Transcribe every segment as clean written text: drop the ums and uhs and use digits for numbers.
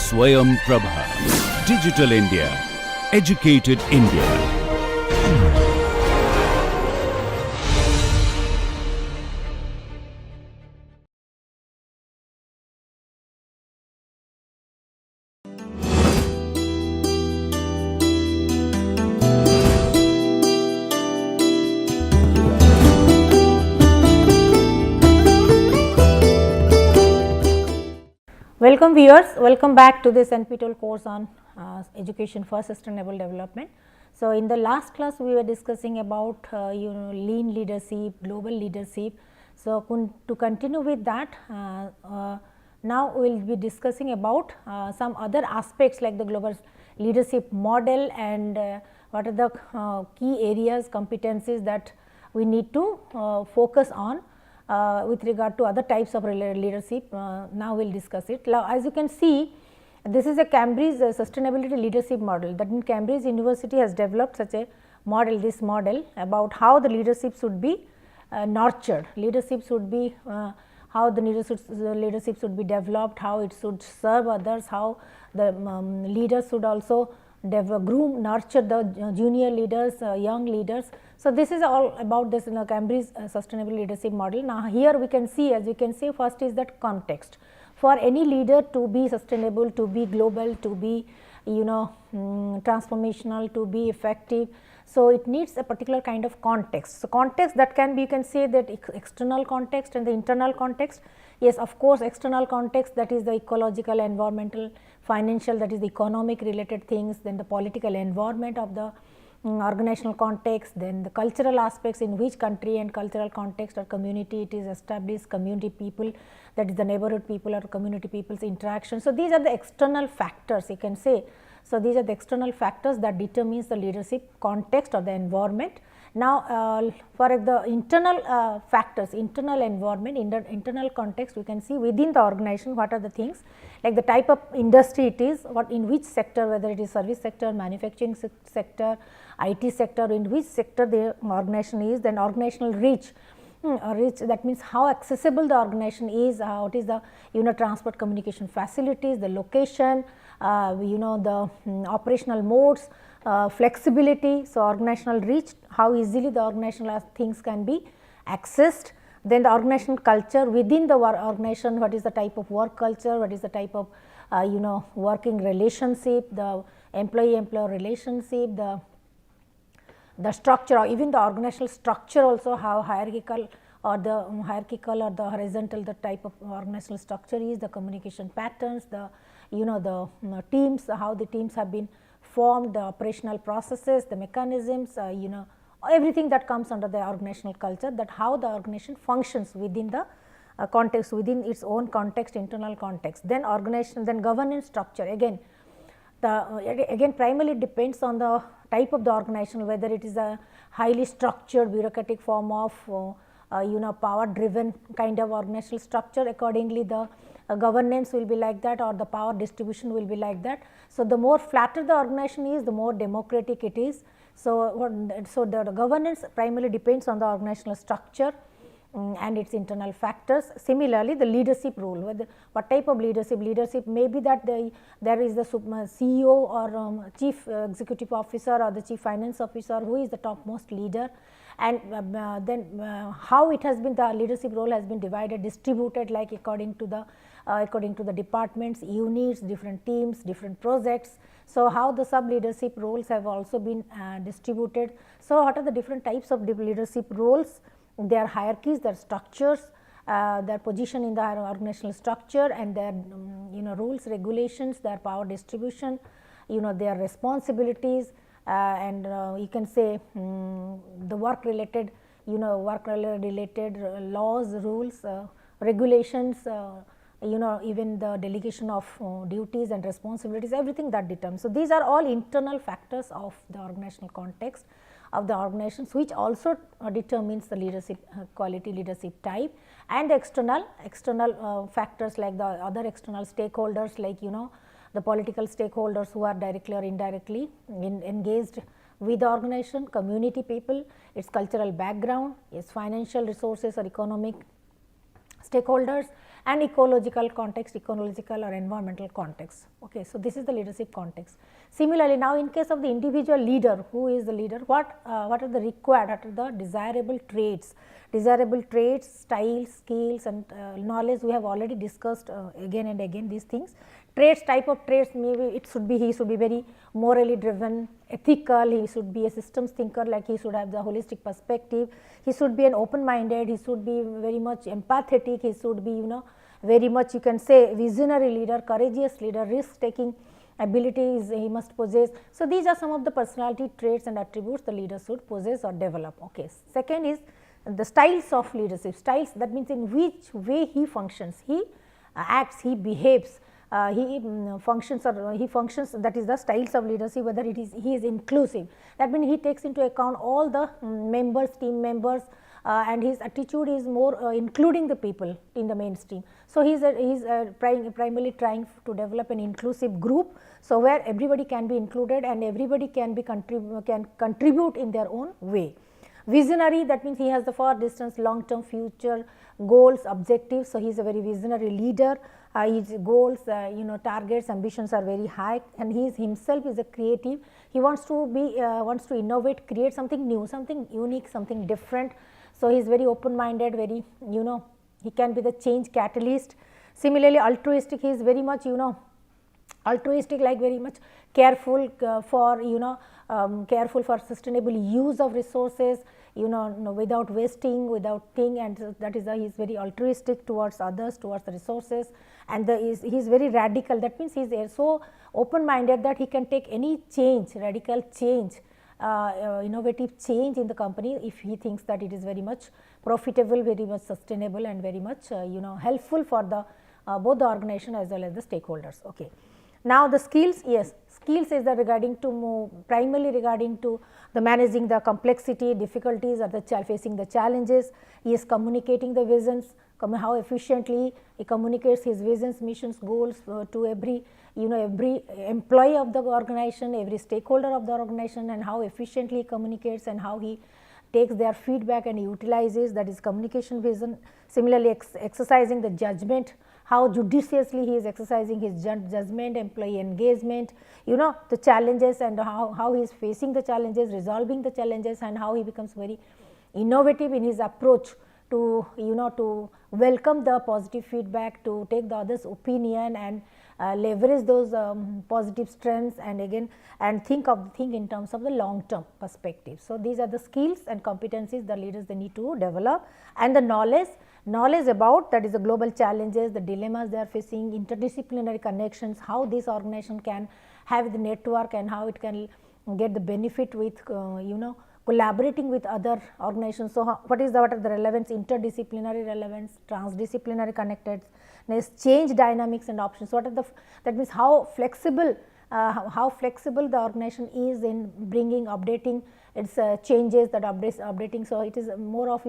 Swayam Prabha. Digital India. Educated India. Welcome viewers, welcome back to this NPTEL course on Education for Sustainable Development. So, in the last class we were discussing about lean leadership, global leadership. So, to continue with that, now we will be discussing about some other aspects like the global leadership model and what are the key areas, competencies that we need to focus on. With regard to other types of leadership, now we will discuss it. Now, as you can see, this is a Cambridge sustainability leadership model. That means, Cambridge University has developed such a model, this model about how the leadership should be nurtured, leadership should be how the leadership should be developed, how it should serve others, how the leaders should also groom, nurture the junior leaders, young leaders. So, this is all about this Cambridge sustainable leadership model. Now, here we can see, as you can see, first is that context. For any leader to be sustainable, to be global, to be transformational, to be effective. So, it needs a particular kind of context. So, context that can be, you can say that external context and the internal context. Yes, of course, external context, that is the ecological, environmental, financial, that is the economic related things, then the political environment of the organizational context, then the cultural aspects, in which country and cultural context or community it is established, community people, that is the neighborhood people or community people's interaction. So, these are the external factors, you can say. So, these are the external factors that determines the leadership context or the environment. Now, for the internal factors, internal environment, internal context, we can see within the organization what are the things, like the type of industry it is, what in which sector, whether it is service sector, manufacturing sector, IT sector, in which sector the organization is, then organizational reach. Reach, that means how accessible the organization is, what is the transport communication facilities, the location, the operational modes, flexibility. So, organizational reach, how easily the organizational things can be accessed. Then the organizational culture within the organization, what is the type of work culture, what is the type of working relationship, the employee-employer relationship, the structure, or even the organizational structure also, how hierarchical or the horizontal the type of organizational structure is, the communication patterns, the teams, how the teams have been formed, the operational processes, the mechanisms, everything that comes under the organizational culture, that how the organization functions within the context, within its own context, internal context. Then organization, then governance structure, again primarily depends on the type of the organization, whether it is a highly structured bureaucratic form of power driven kind of organizational structure. Accordingly, the governance will be like that, or the power distribution will be like that. So, the more flatter the organization is, the more democratic it is. So, the governance primarily depends on the organizational structure and its internal factors. Similarly, the leadership role, what type of leadership may be that there is the CEO or chief executive officer or the chief finance officer who is the topmost leader, and then how it has been, the leadership role has been divided, distributed, like according to the departments, units, different teams, different projects. So, how the sub leadership roles have also been distributed. So, what are the different types of leadership roles? Their hierarchies, their structures, their position in the organizational structure, and their rules, regulations, their power distribution, their responsibilities, and you can say the work related laws, rules, regulations, even the delegation of duties and responsibilities, everything that determines. So, these are all internal factors of the organizational context of the organizations, which also determines the leadership quality, leadership type, and the external factors like the other external stakeholders, like the political stakeholders who are directly or indirectly engaged with the organization, community people, its cultural background, its financial resources or economic stakeholders, and ecological context, ecological or environmental context. Okay. So, this is the leadership context. Similarly, now in case of the individual leader, who is the leader, what are the required, what are the desirable traits, styles, skills and knowledge. We have already discussed again and again these things. Traits, type of traits, maybe he should be very morally driven, ethical, he should be a systems thinker, like he should have the holistic perspective, he should be an open minded, he should be very much empathetic, he should be very much, you can say, visionary leader, courageous leader, risk taking abilities he must possess. So, these are some of the personality traits and attributes the leader should possess or develop. Okay. Second is the styles of leadership. Styles, that means in which way he functions, he acts, he behaves, he functions, that is the styles of leadership, whether he is inclusive, that means he takes into account all the members, team members, and his attitude is more including the people in the mainstream. So, he is primarily trying to develop an inclusive group. So, where everybody can be included and everybody can contribute in their own way. Visionary, that means he has the far distance, long term future goals, objectives. So, he is a very visionary leader. His goals, targets, ambitions are very high, and he himself is a creative. He wants to innovate, create something new, something unique, something different. So, he is very open minded, very he can be the change catalyst. Similarly, altruistic, he is very much altruistic, like very much careful careful for sustainable use of resources, without wasting, without thing, and that is he is very altruistic towards others, towards the resources, and he is very radical. That means he is so open minded that he can take any change, radical change, innovative change in the company if he thinks that it is very much profitable, very much sustainable, and very much helpful for the both the organization as well as the stakeholders. Okay. Now, the skills, yes, skills is primarily regarding to the managing the complexity, difficulties, or facing the challenges. He is communicating the visions, how efficiently he communicates his visions, missions, goals to every employee of the organization, every stakeholder of the organization, and how efficiently he communicates and how he takes their feedback and utilizes, that is communication vision. Similarly, exercising the judgment, how judiciously he is exercising his judgment, employee engagement, the challenges, and how he is facing the challenges, resolving the challenges, and how he becomes very innovative in his approach to to welcome the positive feedback, to take the other's opinion and leverage those positive strengths, and again think in terms of the long term perspective. So, these are the skills and competencies the leaders they need to develop, and the knowledge about, that is the global challenges, the dilemmas they are facing, interdisciplinary connections, how this organization can have the network and how it can get the benefit with collaborating with other organizations. So, what are the relevance, interdisciplinary relevance, transdisciplinary connectedness, change dynamics and options. What are that means how flexible the organization is in bringing, updating its changes, that updating. So, it is more of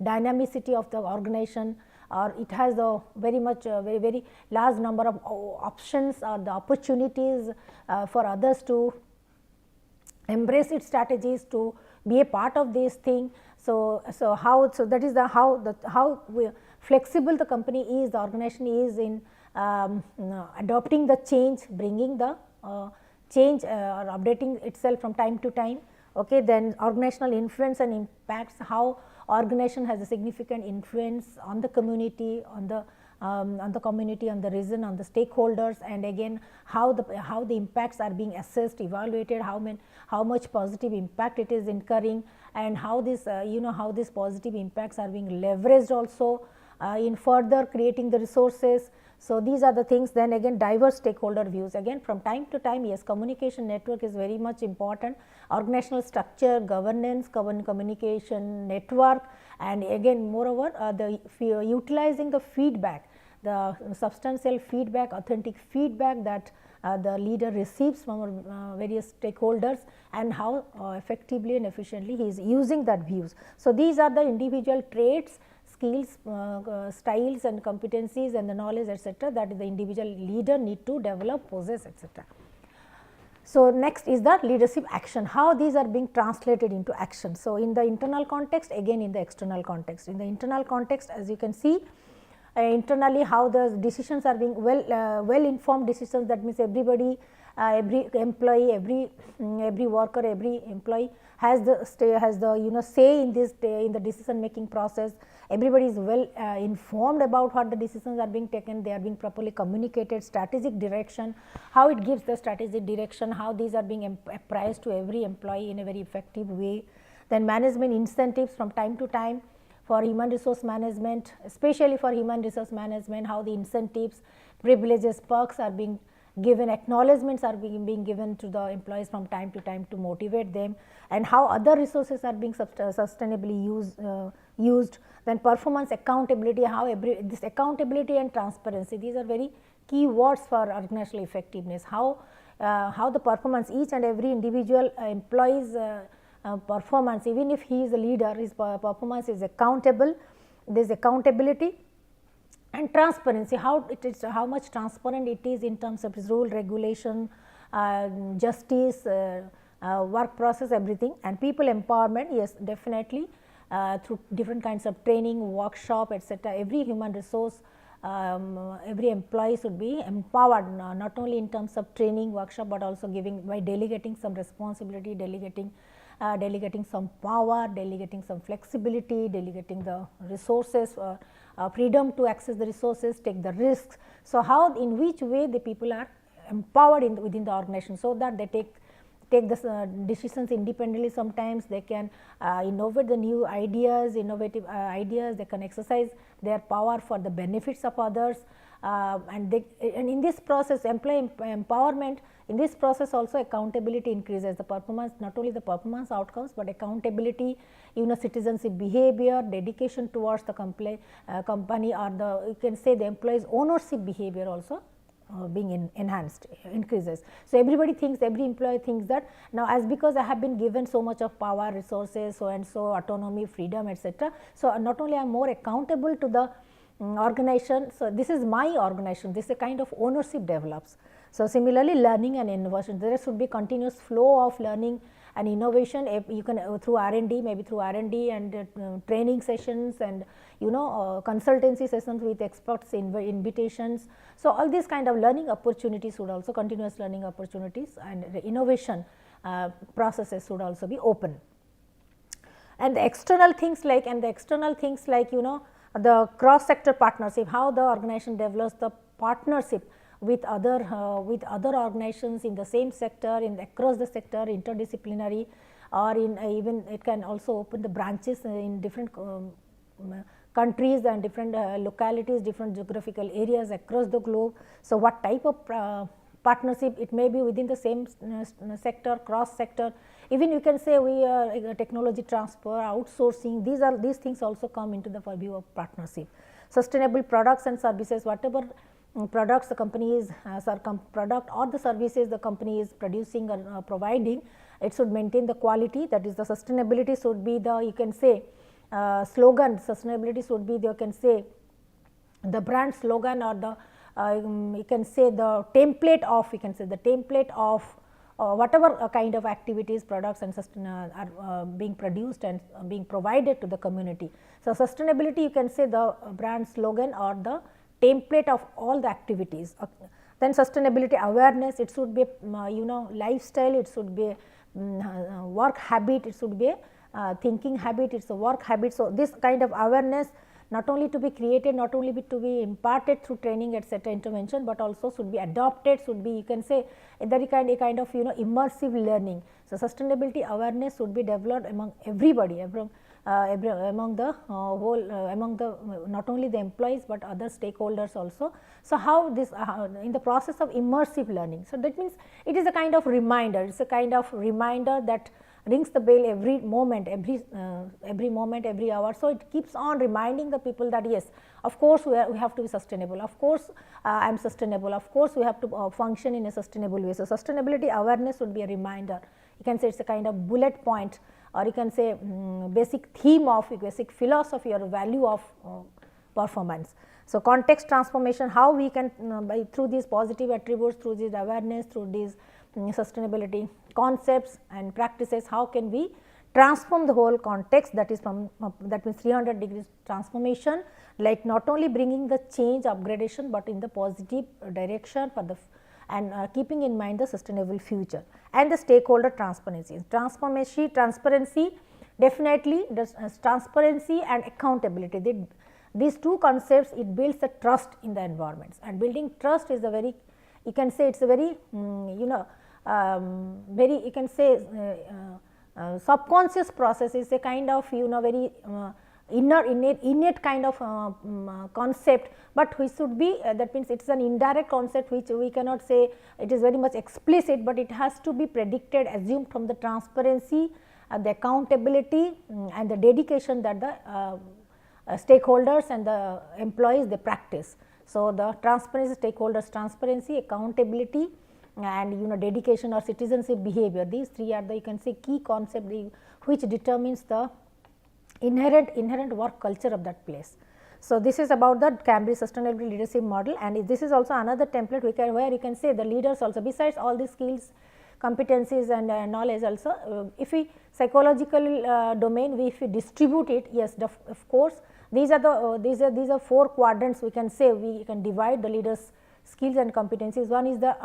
dynamicity of the organization, or it has a very much very large number of options or the opportunities for others to embrace its strategies, to be a part of this thing. So, that is how flexible the company is, the organization is in adopting the change, bringing the change or updating itself from time to time. Okay. Then organizational influence and impacts, how organization has a significant influence on the community, on the community, on the region, on the stakeholders, and again how the impacts are being assessed, evaluated, how much positive impact it is incurring, and how this how these positive impacts are being leveraged also in further creating the resources. So, these are the things. Then again diverse stakeholder views, again from time to time, yes, communication network is very much important, organizational structure, governance, communication network, and again moreover utilizing the feedback, the substantial feedback, authentic feedback that the leader receives from various stakeholders, and how effectively and efficiently he is using that views. So, these are the individual traits, skills, styles and competencies and the knowledge, etc., that the individual leader need to develop, possess, etc. So, next is the leadership action, how these are being translated into action. So, in the internal context, again in the external context. In the internal context, as you can see, internally how the decisions are being well informed decisions. That means everybody, every employee, every worker, every employee has the say in this in the decision making process. Everybody is well informed about what the decisions are being taken, they are being properly communicated, strategic direction, how it gives the strategic direction, how these are being apprised to every employee in a very effective way. Then management incentives from time to time for human resource management, especially for human resource management, how the incentives, privileges, perks are being given, acknowledgements are being given to the employees from time to motivate them, and how other resources are being sustainably used. Then performance accountability, how this accountability and transparency, these are very key words for organizational effectiveness. How the performance, each and every individual employee's performance, even if he is a leader, his performance is accountable. There is accountability. And transparency, how it is, how much transparent it is in terms of its rule, regulation, justice, work process, everything. And people empowerment, yes, definitely through different kinds of training, workshop, etc. Every human resource, every employee should be empowered, not only in terms of training, workshop, but also giving by delegating some responsibility, delegating some power, delegating some flexibility, delegating the resources, freedom to access the resources, take the risks. So, how in which way the people are empowered within the organization, so that they take the decisions independently. Sometimes they can innovate the new ideas, innovative ideas, they can exercise their power for the benefits of others, and in this process, employee empowerment, in this process also accountability increases, the performance, not only the performance outcomes, but accountability, citizenship behavior, dedication towards the company, or the, you can say, the employee's ownership behavior also being enhanced, increases. So, everybody thinks, every employee thinks that now, as because I have been given so much of power, resources, so and so, autonomy, freedom, etc. So, not only I am more accountable to the organization, so this is my organization, this is a kind of ownership develops. So, similarly learning and innovation, there should be continuous flow of learning and innovation. You can through R&D, maybe through R&D and training sessions, and consultancy sessions with experts, invitations. So, all these kind of learning opportunities would also, continuous learning opportunities, and the innovation processes should also be open. And the external things like, the cross sector partnership, how the organization develops the partnership with other organizations in the same sector, across the sector, interdisciplinary, or in even it can also open the branches in different countries and different localities, different geographical areas across the globe. So, what type of partnership, it may be within the same sector, cross sector, even you can say we technology transfer, outsourcing, these things also come into the purview of partnership. Sustainable products and services, whatever products the company is product or the services the company is producing or providing, it should maintain the quality, that is the sustainability should be the, you can say, slogan, sustainability should be the, you can say, the brand slogan, or the you can say the template of, you can say the template of whatever kind of activities, products and are being produced and being provided to the community. So, sustainability, you can say the brand slogan or the template of all the activities. Then sustainability awareness, it should be lifestyle, it should be work habit, it should be thinking habit, it is a work habit. So, this kind of awareness not only to be created, not only to be imparted through training, etc., intervention, but also should be adopted, should be, you can say, a kind of immersive learning. So, sustainability awareness should be developed among everybody, among the whole, among the not only the employees, but other stakeholders also. So, how this in the process of immersive learning. So, that means it is a kind of reminder, it is a kind of reminder that rings the bell every moment, every moment, every hour. So, it keeps on reminding the people that yes, of course, we have to be sustainable, of course, I am sustainable, of course, we have to function in a sustainable way. So, sustainability awareness would be a reminder, you can say it is a kind of bullet point, or you can say basic theme of, basic philosophy or value of performance. So, context transformation, how we can through these positive attributes, through this awareness, through these sustainability concepts and practices, how can we transform the whole context, that is from that means 300 degrees transformation, like not only bringing the change upgradation, but in the positive direction for the and keeping in mind the sustainable future. And the stakeholder transparency, transparency definitely the transparency and accountability. These two concepts, it builds the trust in the environments, and building trust is a very, you can say it's a very very, you can say subconscious process, is a kind of very innate kind of concept, but which should be that means it is an indirect concept which we cannot say it is very much explicit, but it has to be predicted, assumed from the transparency, the accountability and the dedication that the stakeholders and the employees they practice. So, the transparency, stakeholders transparency, accountability and dedication or citizenship behavior, these three are the, you can say, key concept which determines the inherent work culture of that place. So, this is about the Cambridge Sustainability Leadership Model, and this is also another template where you can say the leaders also, besides all these skills, competencies and knowledge also, if we psychological domain, if we distribute it, yes, of course, these are the these are 4 quadrants, we can say we can divide the leaders skills and competencies. One is the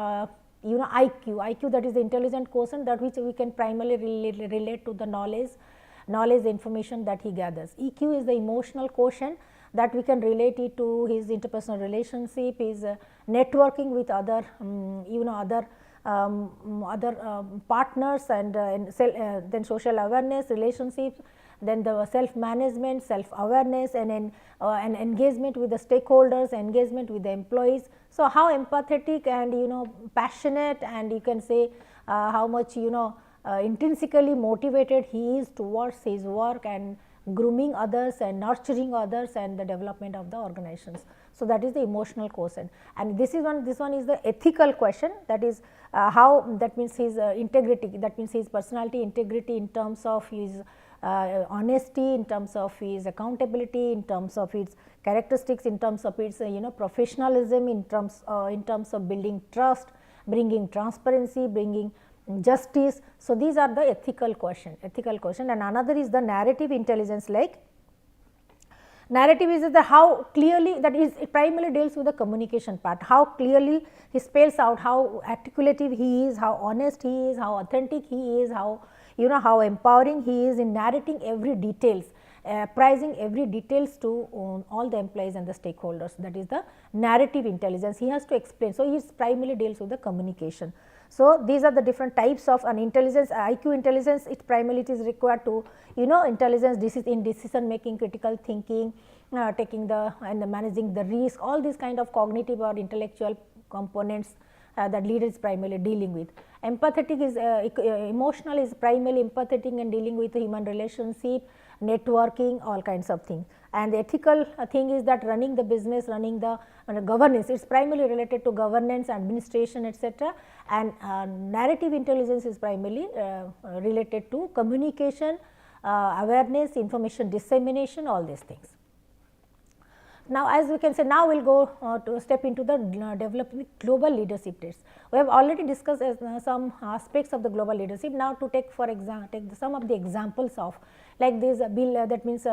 IQ, that is the intelligent quotient, that which we can primarily relate to the knowledge information that he gathers. EQ is the emotional quotient, that we can relate it to his interpersonal relationship, his networking with other partners, and then social awareness, relationships, then the self management, self awareness, and engagement with the stakeholders, engagement with the employees. So, how empathetic and passionate, and you can say how much intrinsically motivated he is towards his work and grooming others and nurturing others and the development of the organizations. So, that is the emotional quotient, and this one is the ethical question, that is how, that means his integrity, that means his personality integrity in terms of his honesty, in terms of his accountability, in terms of its characteristics, in terms of its professionalism, in terms of building trust, bringing transparency, bringing justice. So, these are the ethical question, and another is the narrative intelligence. Like narrative is the how clearly, that is it primarily deals with the communication part, how clearly he spells out how articulative he is, how honest he is, how authentic he is, how how empowering he is in narrating every details, pricing every details to all the employees and the stakeholders. That is the narrative intelligence, he has to explain. So, he primarily deals with the communication. So, these are the different types of an intelligence. IQ intelligence, it primarily is required to intelligence in decision making, critical thinking, taking the and managing the risk, all these kind of cognitive or intellectual components that leader is primarily dealing with. Empathetic is emotional, is primarily empathetic and dealing with human relationship, networking, all kinds of things. And the ethical thing is that running the business, running the governance, it is primarily related to governance, administration, etc. And narrative intelligence is primarily related to communication, awareness, information dissemination, all these things. Now, as we can say, now we will go to step into the developing global leadership traits. We have already discussed some aspects of the global leadership. Now, to take for example, take some of the examples of like this that means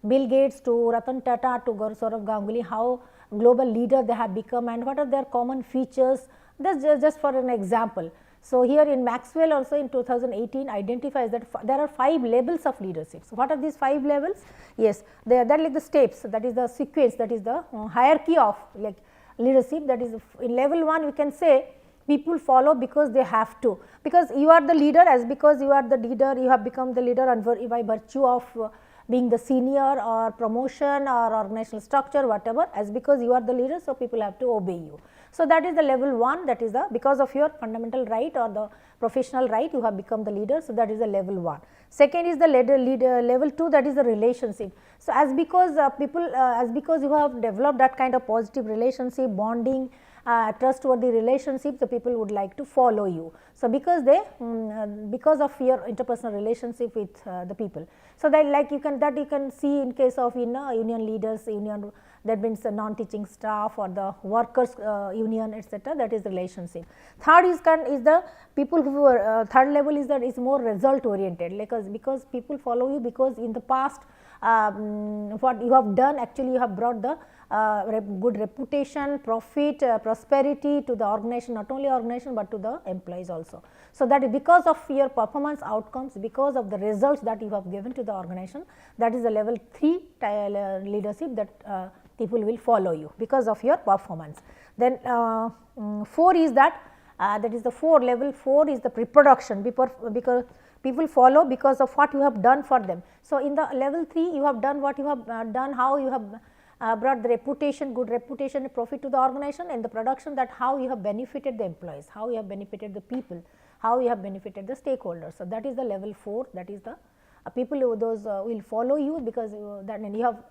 Bill Gates to Ratan Tata to Saurav Ganguly, how global leader they have become and what are their common features. That is just for an example. So, here in Maxwell also in 2018 identifies that there are 5 levels of leadership. So, what are these 5 levels? Yes, they are like the steps, that is the sequence, that is the hierarchy of like leadership. That is in level 1 we can say people follow because they have to, because you are the leader, as because you are the leader you have become the leader and by virtue of being the senior or promotion or organizational structure, whatever, as because you are the leader, so people have to obey you. So, that is the level 1, that is the because of your fundamental right or the professional right you have become the leader. So, that is the level 1. Second is the level 2, that is the relationship. So, as because people as because you have developed that kind of positive relationship, bonding trustworthy relationship, the people would like to follow you. So, because they because of your interpersonal relationship with the people. So, that like you can see in case of union leaders, union, that means the non-teaching staff or the workers union, etc. That is relationship. Third is the people who are third level is more result oriented, because people follow you because in the past what you have done, actually you have brought the good reputation, profit, prosperity to the organization, not only organization but to the employees also. So, that is because of your performance outcomes, because of the results that you have given to the organization, that is the level 3 leadership, that people will follow you because of your performance. Then 4 is that is the level 4 is the pre-production, because people follow because of what you have done for them. So, in the level 3 you have done what you have done, how you have brought the reputation, good reputation and profit to the organization, and the production, that how you have benefited the employees, how you have benefited the people, how you have benefited the stakeholders. So, that is the level 4, that is the people who those will follow you, because then you have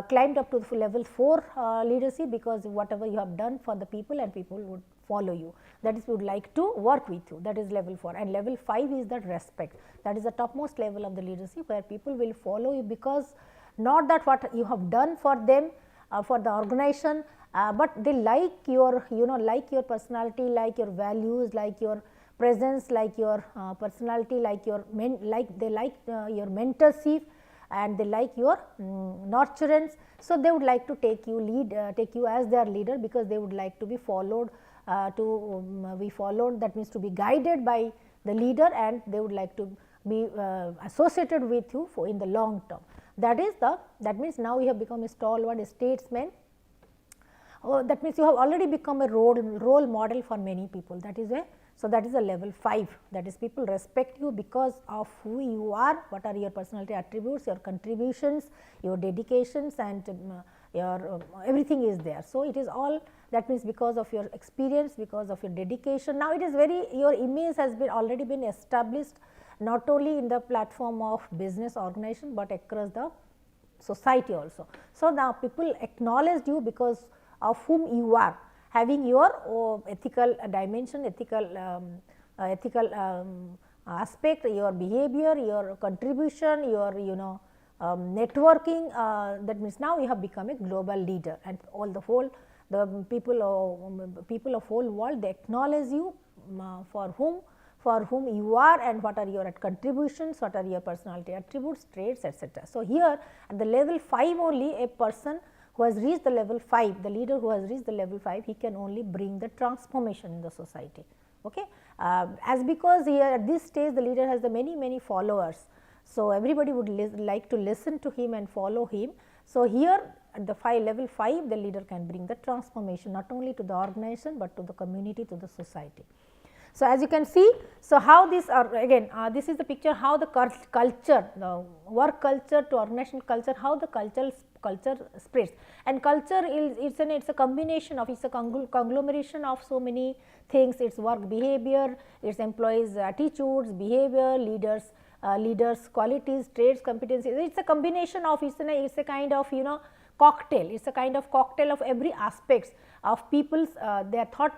climbed up to the level 4 leadership, because whatever you have done for the people and people would follow you, that is would like to work with you, that is level 4. And level 5 is that respect, that is the topmost level of the leadership, where people will follow you because not that what you have done for them, for the organization, but they like your like your personality, like your values, like your presence, like your personality, like your they like your mentorship, and they like your nurturance. So, they would like to take you as their leader, because they would like to be followed, that means to be guided by the leader, and they would like to be associated with you in the long term. That means now you have become a stalwart, a statesman. That means you have already become a role model for many people. That is so that is a level 5, that is people respect you because of who you are, what are your personality attributes, your contributions, your dedications, and your everything is there. So, it is all, that means because of your experience, because of your dedication. Now, it is your image has already been established, not only in the platform of business organization, but across the society also. So, now people acknowledged you because of whom you are, having your ethical dimension, ethical aspect, your behavior, your contribution, your networking. That means now you have become a global leader, and the people of whole world, they acknowledge you for whom you are, and what are your contributions, what are your personality attributes, traits, etc. So, here at the level 5 only, a person who has reached the level 5, the leader who has reached the level 5, he can only bring the transformation in the society. Okay? As because here at this stage the leader has the many followers. So, everybody would like to listen to him and follow him. So, here at the level 5, the leader can bring the transformation not only to the organization, but to the community, to the society. So, as you can see, so how this again this is the picture how the culture, the work culture to organizational culture, how the culture spreads, and culture is it's a combination of, it's a conglomeration of so many things, its work behavior, its employees attitudes, behavior, leaders qualities, traits, competencies. It's a combination of, it's a kind of cocktail, it's a kind of cocktail of every aspects of people's their thought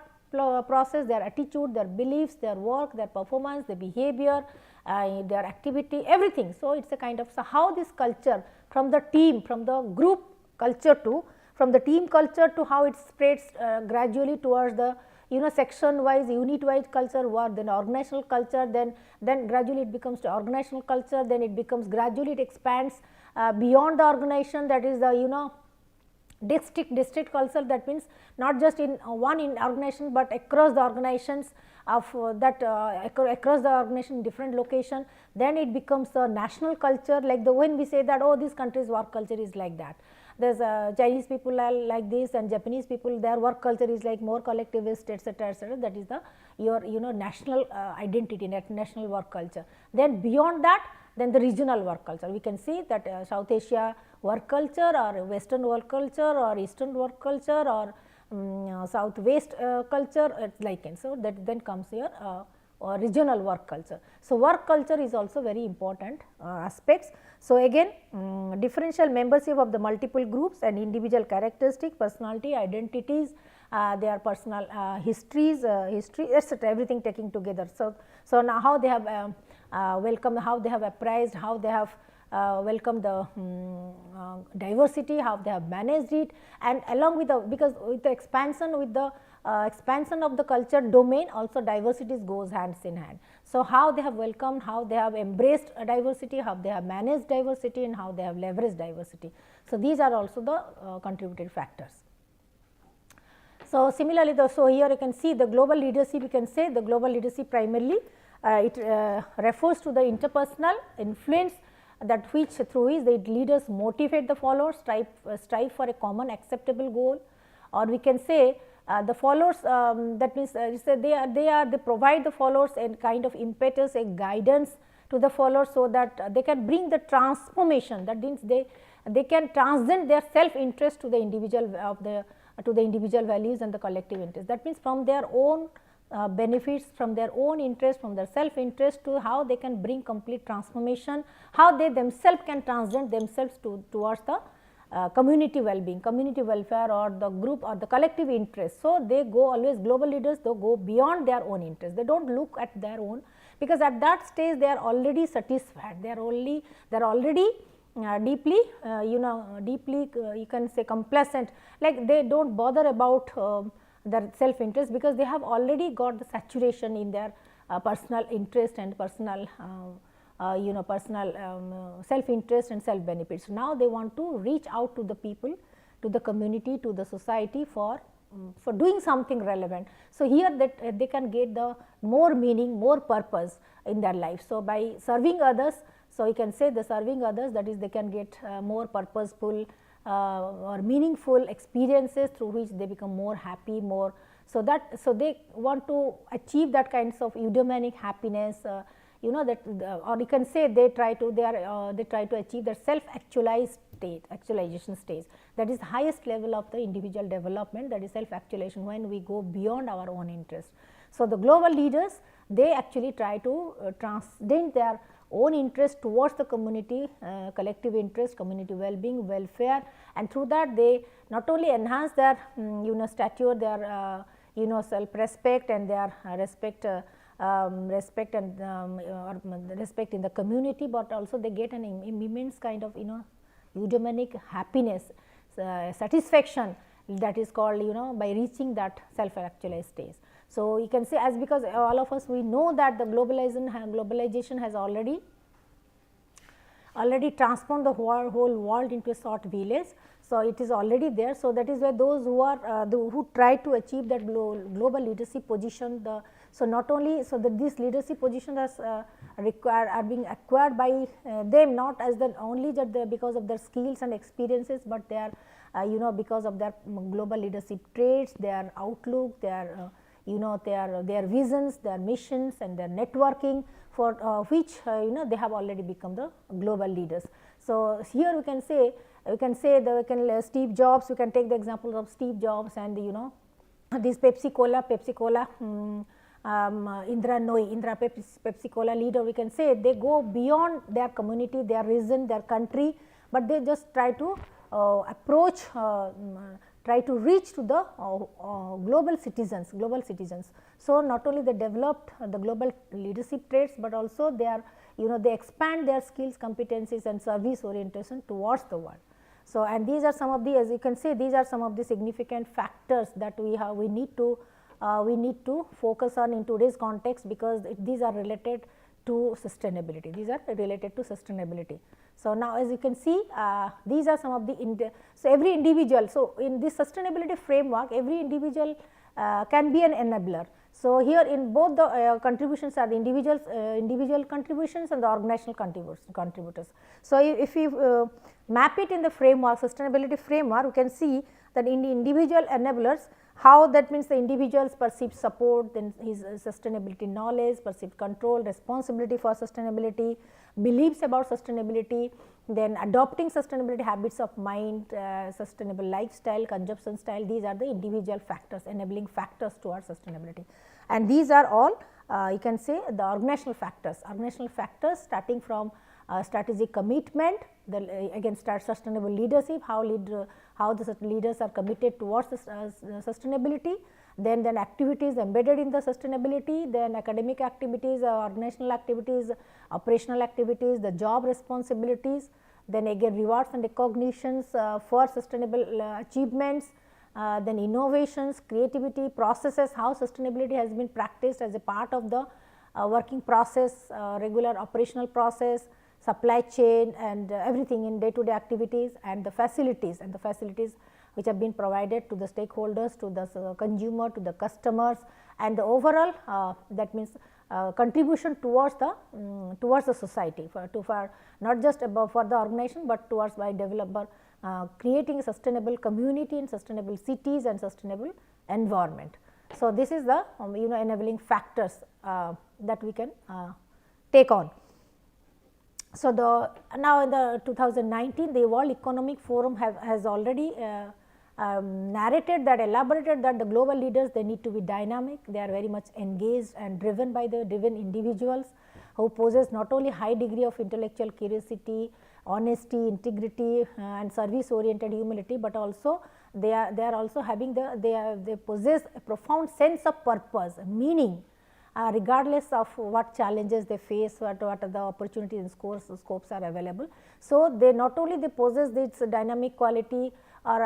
process, their attitude, their beliefs, their work, their performance, their behavior, their activity, everything. So, it is a kind of, so how this culture from the team, from the group culture to, from the team culture to how it spreads gradually towards the section wise, unit wise culture, then organizational culture, then gradually it becomes to organizational culture, then it becomes gradually it expands beyond the organization, that is the district culture, that means not just in one organization, but across the organizations of across the organization different location. Then it becomes the national culture, like when we say that this country's work culture is like that. There's Chinese people are like this, and Japanese people, their work culture is like more collectivist, etc., etc. That is the your national identity, national work culture. Then beyond that, then the regional work culture. We can see that South Asia work culture, or Western work culture, or Eastern work culture, or Southwest culture, like and so that then comes here regional work culture. So, work culture is also very important aspects. So, again differential membership of the multiple groups and individual characteristic, personality, identities, their personal histories, history, etc., everything taking together. So now how they have welcomed, how they have apprised, how they have welcomed the diversity, how they have managed it, and along with the, because with the expansion, with the expansion of the culture domain, also diversity goes hands in hand. So how they have welcomed, how they have embraced diversity, how they have managed diversity, and how they have leveraged diversity. So these are also the contributory factors. So similarly, so here you can see the global leadership, you can say the global leadership primarily it refers to the interpersonal influence that which through which the leaders motivate the followers, strive for a common acceptable goal, or we can say the followers, that means they provide the followers a kind of impetus, a guidance to the followers, so that they can bring the transformation, that means they can transcend their self interest to the individual of the to the individual values and the collective interest. That means from their own benefits, from their own interest, from their self interest, to how they can bring complete transformation, how they themselves can transcend themselves towards the community well-being, community welfare, or the group or the collective interest. So they go always, global leaders, they go beyond their own interest, they do not look at their own, because at that stage they are already satisfied, they are already deeply deeply you can say complacent, like they do not bother about their self interest, because they have already got the saturation in their personal interest and personal personal self interest and self benefits. Now they want to reach out to the people, to the community, to the society for doing something relevant. So here that they can get the more meaning, more purpose in their life. So by serving others, so you can say the serving others, that is they can get more purposeful or meaningful experiences through which they become more happy, more, so they want to achieve that kinds of eudaimonic happiness, that or you can say they try to achieve their self actualized state, actualization stage, that is highest level of the individual development, that is self actualization, when we go beyond our own interest. So the global leaders, they actually try to transcend their own interest towards the community, collective interest, community well-being, welfare, and through that they not only enhance their stature, their self-respect and their respect and respect in the community, but also they get an immense kind of eudaimonic happiness, satisfaction, that is called by reaching that self-actualized stage. So you can say, as because all of us we know that the globalization has already transformed the whole world into a short village. So it is already there. So that is why those who are who try to achieve that global leadership position, so not only this leadership position are being acquired by them, not as only that because of their skills and experiences, but they are because of their global leadership traits, their outlook, their their visions, their missions, and their networking, for which they have already become the global leaders. So here we can say Steve Jobs, we can take the example of Steve Jobs and this Pepsi Cola Indra Pepsi Cola leader, we can say they go beyond their community, their region, their country, but they just try to approach, try to reach to the global citizens. So not only they developed the global leadership traits, but also they are they expand their skills, competencies, and service orientation towards the world. So and these are some of the, as you can say, these are some of the significant factors that we need to focus on in today's context, because these are related to sustainability. So now as you can see, these are some of the so every individual, so in this sustainability framework, every individual can be an enabler. So here in both the contributions are the individual contributions and the organizational contributors. So if we map it in the framework, sustainability framework, we can see that in the individual enablers, how that means the individuals perceive support, then his sustainability knowledge, perceived control, responsibility for sustainability, beliefs about sustainability, then adopting sustainability habits of mind, sustainable lifestyle, consumption style. These are the individual factors, enabling factors towards sustainability, and these are all you can say the organizational factors starting from strategic commitment, again sustainable leadership, how the leaders are committed towards the sustainability, then activities embedded in the sustainability, then academic activities, organizational activities, operational activities, the job responsibilities, then again rewards and recognitions for sustainable achievements, then innovations, creativity, processes, how sustainability has been practiced as a part of the working process, regular operational process, supply chain and everything in day to day activities, and the facilities which have been provided to the stakeholders, to the consumer, to the customers, and the overall that means contribution towards the society for not just about for the organization, but towards by developer creating a sustainable community in sustainable cities and sustainable environment. So, this is the enabling factors that we can take on. So, now in the 2019 the World Economic Forum has already narrated that, elaborated that the global leaders, they need to be dynamic, they are very much engaged and driven by the driven individuals who possess not only high degree of intellectual curiosity, honesty, integrity and service oriented humility, but also they are also having they possess a profound sense of purpose, meaning, regardless of what challenges they face, what are the opportunities and scopes are available. So, they not only they possess this dynamic quality or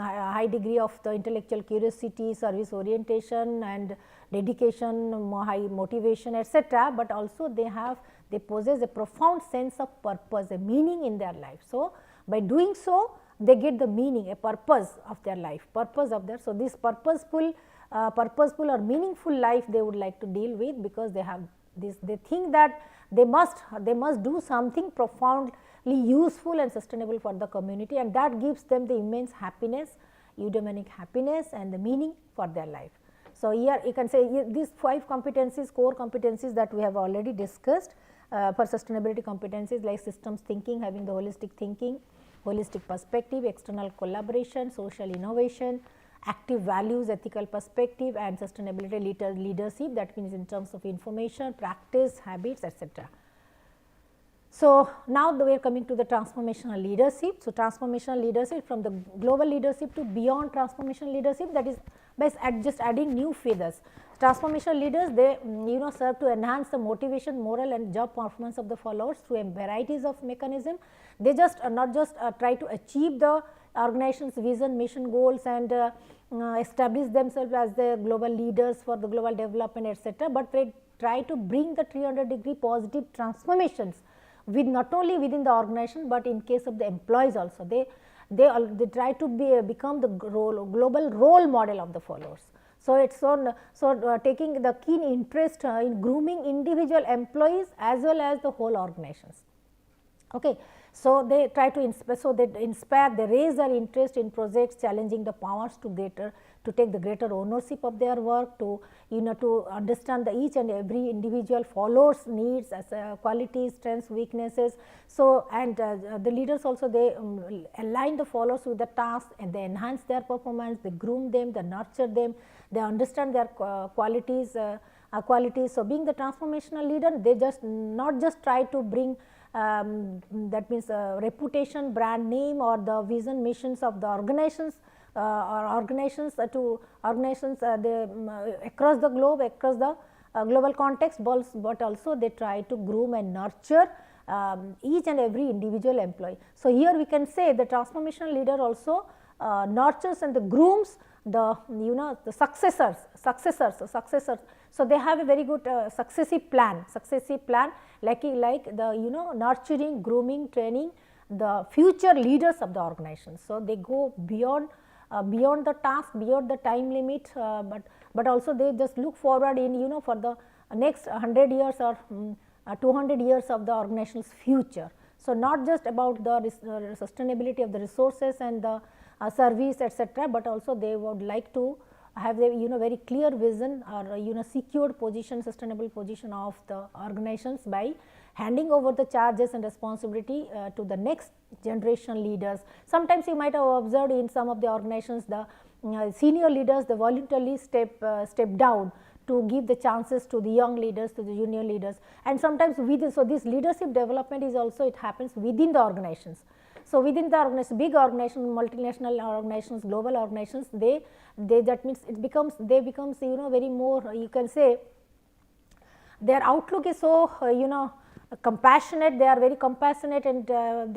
high degree of the intellectual curiosity, service orientation and dedication, high motivation, etc., but also they possess a profound sense of purpose, a meaning in their life. So, by doing so they get the meaning, a purpose of their life, so this purposeful or meaningful life they would like to deal with, because they have this, they think that they must do something profoundly useful and sustainable for the community, and that gives them the immense happiness, eudaimonic happiness and the meaning for their life. So, here you can say these 5 competencies, core competencies that we have already discussed for sustainability competencies, like systems thinking, having the holistic thinking, holistic perspective, external collaboration, social innovation, active values, ethical perspective and sustainability leadership, that means in terms of information, practice, habits, etc. So, now we are coming to the transformational leadership. So, transformational leadership from the global leadership to beyond transformational leadership, that is by just adding new feathers. Transformational leaders, they serve to enhance the motivation, moral and job performance of the followers through a varieties of mechanism. They just not just try to achieve the organization's vision, mission, goals and establish themselves as the global leaders for the global development, etc., but they try to bring the 300-degree positive transformations with not only within the organization, but in case of the employees also. They try to become the global role model of the followers. So, it is taking the keen interest in grooming individual employees as well as the whole organizations. Okay. So, they try to inspire, they raise their interest in projects challenging the powers to take the greater ownership of their work, to to understand the each and every individual follower's needs as qualities, strengths, weaknesses. So, and the leaders also they align the followers with the task and they enhance their performance, they groom them, they nurture them, they understand their qualities. So, being the transformational leader, they not just try to bring that means reputation, brand name or the vision, missions of the organizations across the globe, across the global context, but also they try to groom and nurture each and every individual employee. So, here we can say the transformational leader also nurtures and the grooms the the successors. So, they have a very good successive plan like the nurturing, grooming, training the future leaders of the organization. So, they go beyond the task, beyond the time limit, but also they just look forward in for the next 100 years or 200 years of the organization's future. So, not just about the sustainability of the resources and the service, etc., but also they would like to have a very clear vision or secured position, sustainable position of the organizations by handing over the charges and responsibility to the next generation leaders. Sometimes you might have observed in some of the organizations the senior leaders, they voluntarily step down to give the chances to the young leaders, to the junior leaders, and sometimes within. So, this leadership development is also, it happens within the organizations. So, within the organization, big organizations, multinational organizations, global organizations, they that means it becomes, they becomes very more, you can say their outlook is so compassionate, they are very compassionate, and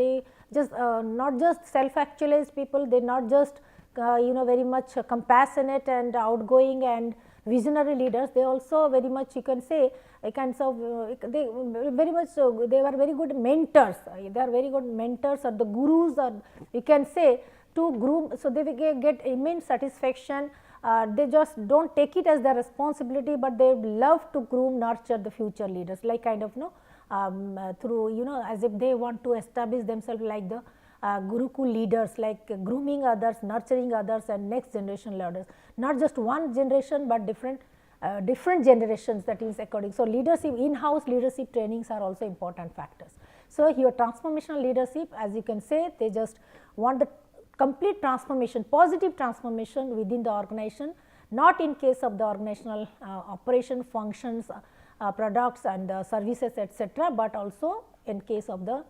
they just not just self actualized people, they not just very much compassionate and outgoing and visionary leaders, they also very much, you can say, kinds of they very much they were very good mentors, they are very good mentors or the gurus, or you can say, to groom. So, they get immense satisfaction, they just do not take it as their responsibility, but they love to groom, nurture the future leaders, like kind of through as if they want to establish themselves like the Gurukul leaders, like grooming others, nurturing others, and next generation leaders, not just one generation, but different generations, that is according. So, leadership, in-house leadership trainings are also important factors. So, here transformational leadership, as you can say, they just want the complete transformation, positive transformation within the organization, not in case of the organizational operation functions, products and services, etc., but also in case of the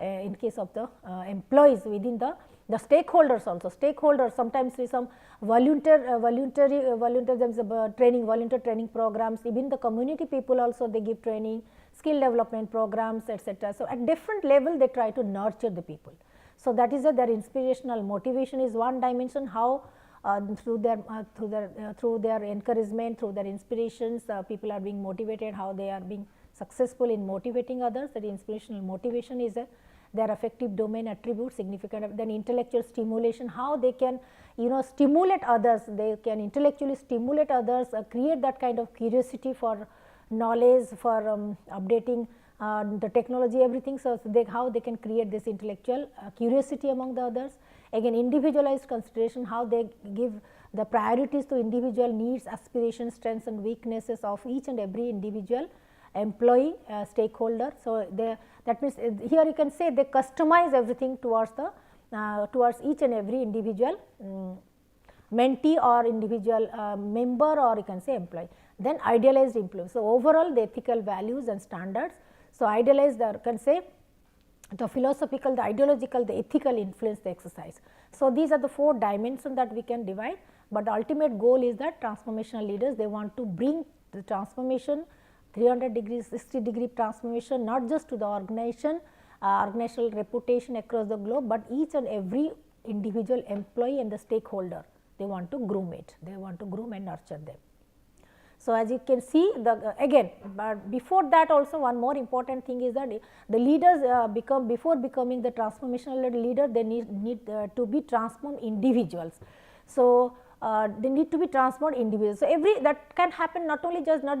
in case of the employees within the stakeholders also. Stakeholders, sometimes some volunteer training programs, even the community people also they give training, skill development programs, etc. So, at different level they try to nurture the people. So, that is their inspirational motivation is one dimension, how through their encouragement, through their inspirations, people are being motivated, how they are being successful in motivating others. That inspirational motivation is their affective domain attribute significant. Then intellectual stimulation, how they can stimulate others, they can intellectually stimulate others, create that kind of curiosity for knowledge, for updating the technology, everything. So, how they can create this intellectual curiosity among the others. Again, individualized consideration, how they give the priorities to individual needs, aspirations, strengths and weaknesses of each and every individual employee, stakeholder. So, that means here you can say they customize everything towards the towards each and every individual mentee or individual member, or you can say employee. Then idealized influence. So, overall the ethical values and standards. So, idealized, you can say the philosophical, the ideological, the ethical influence they exercise. So, these are the 4 dimensions that we can divide, but the ultimate goal is that transformational leaders, they want to bring the transformation 300 degrees, 60-degree transformation, not just to the organization, organizational reputation across the globe, but each and every individual employee and the stakeholder, they want to groom it, they want to groom and nurture them. So, as you can see, again, but before that also one more important thing is that the leaders before becoming the transformational leader, they need to be transformed individuals. So, they need to be transformed individuals. So, that can happen not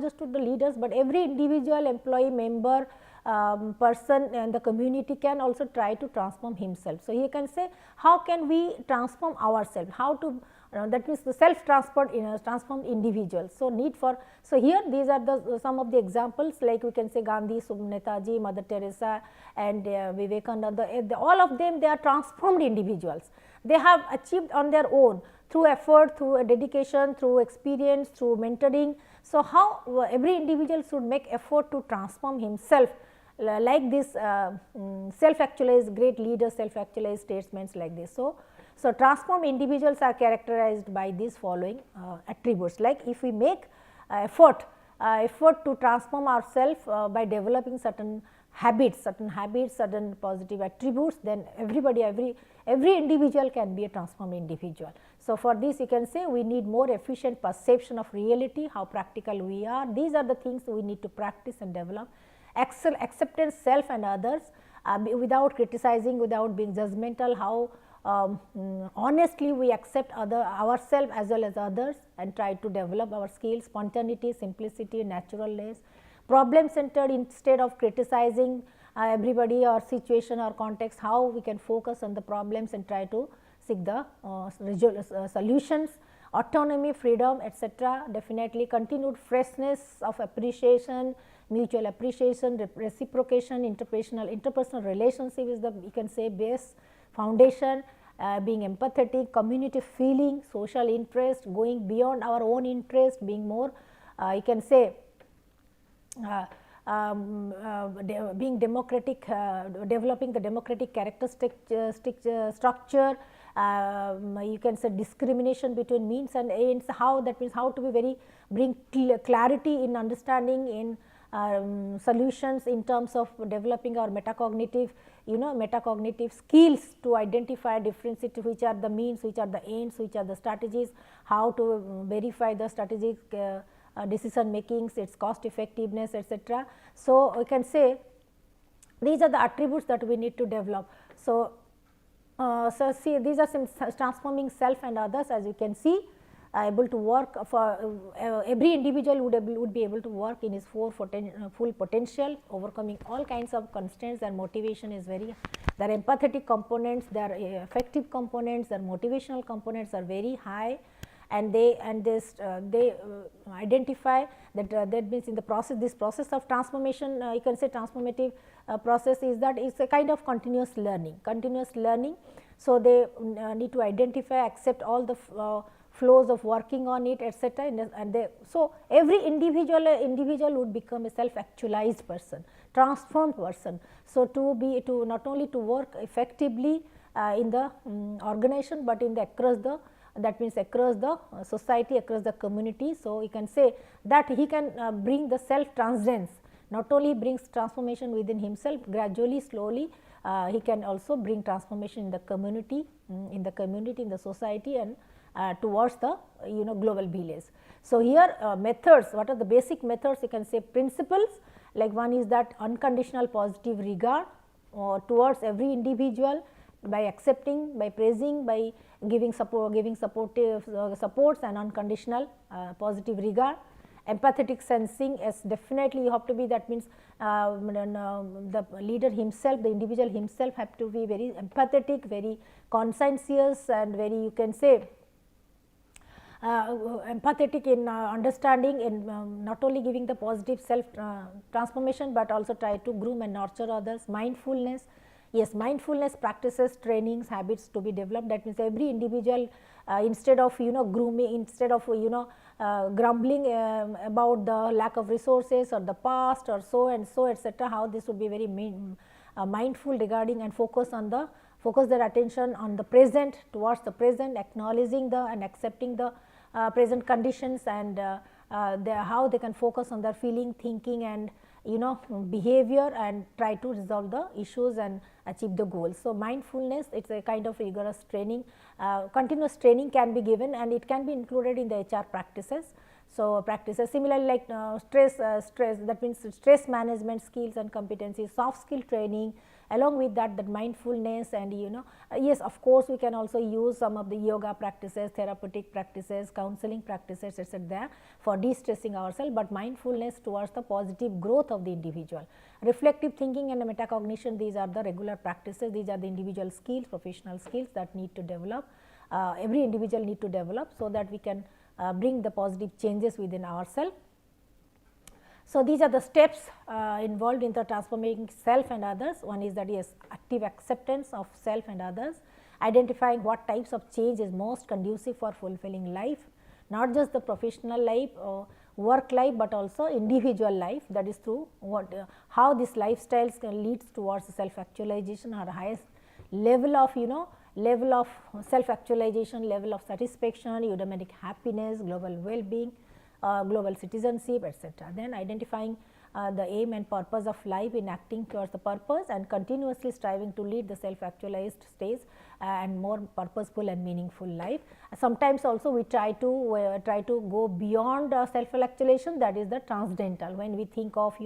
just to the leaders, but every individual employee, member, person and the community can also try to transform himself. So, you can say how can we transform ourselves, how to that means the self transformed individuals. So, need for, so here these are the some of the examples, like we can say Gandhi, Netaji, Mother Teresa and Vivekananda, all of them, they are transformed individuals. They have achieved on their own through effort, through dedication, through experience, through mentoring. So, how every individual should make effort to transform himself, like this self actualized great leaders, self actualized statesmen like this. So, transformed individuals are characterized by these following attributes, like if we make effort to transform ourselves by developing certain habits, certain positive attributes, then every individual can be a transformed individual. So, for this you can say we need more efficient perception of reality, how practical we are. These are the things we need to practice and develop. Acceptance self and others without criticizing, without being judgmental, how honestly we accept ourselves as well as others and try to develop our skills, spontaneity, simplicity, naturalness, problem centered instead of criticizing everybody or situation or context, how we can focus on the problems and try to seek the solutions, autonomy, freedom, etc. Definitely continued freshness of appreciation, mutual appreciation, reciprocation, interpersonal relationship is the, you can say, base foundation, being empathetic, community feeling, social interest, going beyond our own interest, being more you can say being democratic, developing the democratic characteristic structure. You can say discrimination between means and ends, how that means how to be very bring clarity in understanding in solutions in terms of developing our metacognitive, metacognitive skills to identify difference, which are the means, which are the ends, which are the strategies, how to verify the strategic decision makings, its cost effectiveness, etc. So, we can say these are the attributes that we need to develop. So, see, these are some transforming self and others, as you can see, able to work for every individual would be able to work in his full potential, overcoming all kinds of constraints. Their motivation is very, their empathetic components, their affective components, their motivational components are very high, and they identify that that means in the process, this process of transformation, you can say transformative process is that it's a kind of continuous learning. So, they need to identify, accept all the flows of working on it, etc. And they, so every individual would become a self actualized person, transformed person. So, to not only to work effectively in the organization, but in the across the, that means across the society, across the community. So, you can say that he can bring the self transcendence, not only brings transformation within himself, gradually, slowly he can also bring transformation in the community, in the society, and towards the global village. So, here methods, what are the basic methods, you can say principles, like one is that unconditional positive regard towards every individual, by accepting, by praising, by giving supportive supports and unconditional positive regard. Empathetic sensing, as definitely you have to be, that means the leader himself, the individual himself have to be very empathetic, very conscientious, and very, you can say, empathetic in understanding, and not only giving the positive self transformation, but also try to groom and nurture others. Mindfulness, yes, mindfulness practices, trainings, habits to be developed. That means every individual, instead of grooming, instead of grumbling about the lack of resources or the past or so and so, etc., how this would be very mindful regarding, and focus their attention on the present, towards the present, acknowledging the and accepting the present conditions, and how they can focus on their feeling, thinking, and behavior, and try to resolve the issues and achieve the goals. So, mindfulness, it is a kind of rigorous training, continuous training can be given, and it can be included in the HR practices. So, practices similarly like stress, that means stress management skills and competencies, soft skill training, along with that mindfulness, and yes, of course, we can also use some of the yoga practices, therapeutic practices, counseling practices, etc., for de-stressing ourselves, but mindfulness towards the positive growth of the individual. Reflective thinking and metacognition, these are the regular practices, these are the individual skills, professional skills that need to develop, every individual need to develop, so that we can bring the positive changes within ourselves. So, these are the steps involved in the transforming self and others. One is that, yes, active acceptance of self and others, identifying what types of change is most conducive for fulfilling life, not just the professional life or work life, but also individual life, that is through how this lifestyles can lead towards self actualization, or highest level of level of self actualization, level of satisfaction, eudaimonic happiness, global well being, global citizenship, etc. Then identifying the aim and purpose of life in acting towards the purpose, and continuously striving to lead the self actualized stage and more purposeful and meaningful life. Sometimes also we try to go beyond self actualization, that is the transcendental, when we think of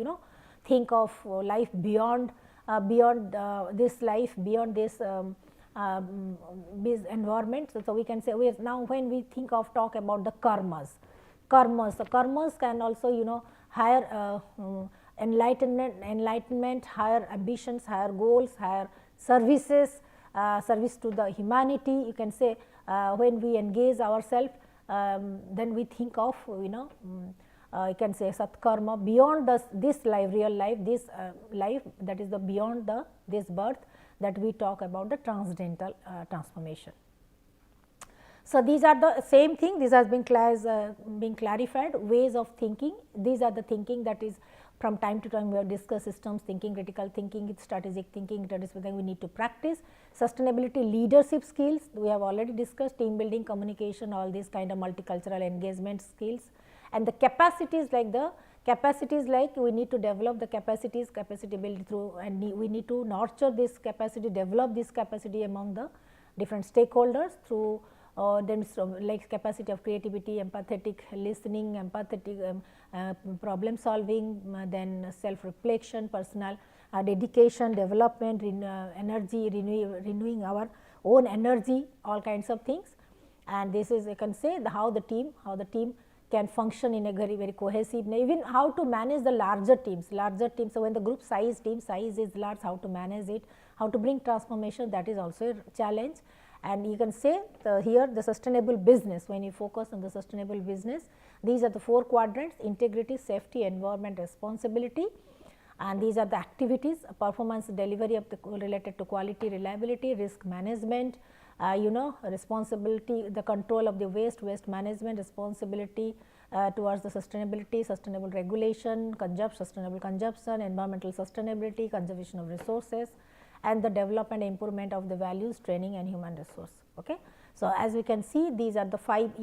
life beyond this life, beyond this environment. So, we can say now when we talk about the karmas, so karmas can also higher enlightenment, higher ambitions, higher goals, higher services, service to the humanity. You can say when we engage ourselves, then we think of you can say satkarma beyond this life, real life, this life, that is the beyond this birth, that we talk about the transcendental transformation. So, these are the same thing, this has been being clarified, ways of thinking. These are the thinking that is from time to time we have discussed systems thinking, critical thinking, strategic thinking, that is something we need to practice. Sustainability leadership skills, we have already discussed, team building, communication, all these kind of multicultural engagement skills. And the capacities like we need to develop the capacity build through, and we need to nurture this capacity, develop this capacity among the different stakeholders through then like capacity of creativity, empathetic listening, empathetic problem solving, then self reflection, personal dedication, development, energy, renewing our own energy, all kinds of things. And this is, you can say, how the team can function in a very cohesive, even how to manage the larger teams. So, when the team size is large, how to manage it, how to bring transformation, that is also a challenge. And you can say here the sustainable business, when you focus on the sustainable business, these are the 4 quadrants: integrity, safety, environment, responsibility. And these are the activities: performance delivery of the related to quality, reliability, risk management, responsibility, the control of the waste management, responsibility towards the sustainability, sustainable regulation, sustainable consumption, environmental sustainability, conservation of resources, and the development and improvement of the values, training and human resource. Okay. So, as we can see, these are the 5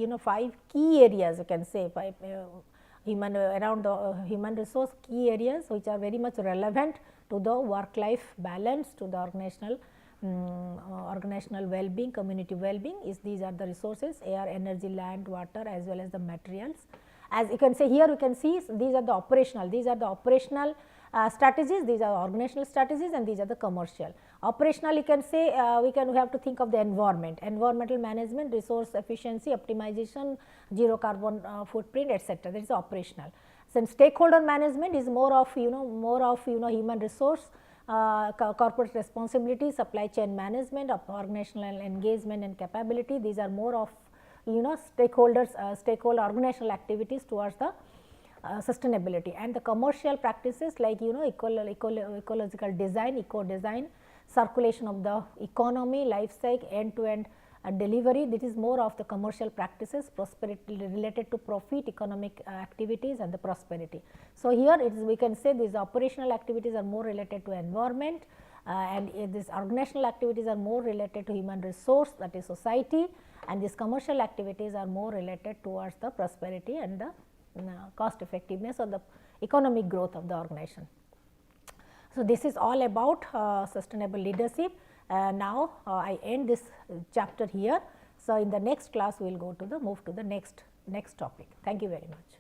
key areas, you can say, 5 around the human resource key areas, which are very much relevant to the work life balance, to the organizational well-being, community well-being. These are the resources: air, energy, land, water, as well as the materials. As you can say here, you can see these are the operational, strategies, these are organizational strategies, and these are the commercial. Operational, you can say, we have to think of the environmental management, resource efficiency, optimization, zero carbon footprint, etc. That is operational. So, stakeholder management is more of human resource, corporate responsibility, supply chain management, of organizational engagement and capability. These are more of stakeholder organizational activities towards the sustainability. And the commercial practices like ecological design, eco design, circulation of the economy, life cycle, end to end delivery. This is more of the commercial practices, prosperity related to profit, economic activities and the prosperity. So, here we can say these operational activities are more related to environment, and these organizational activities are more related to human resource, that is society, and these commercial activities are more related towards the prosperity and the cost effectiveness or the economic growth of the organization. So, this is all about sustainable leadership. Now, I end this chapter here. So, in the next class we will move to the next topic. Thank you very much.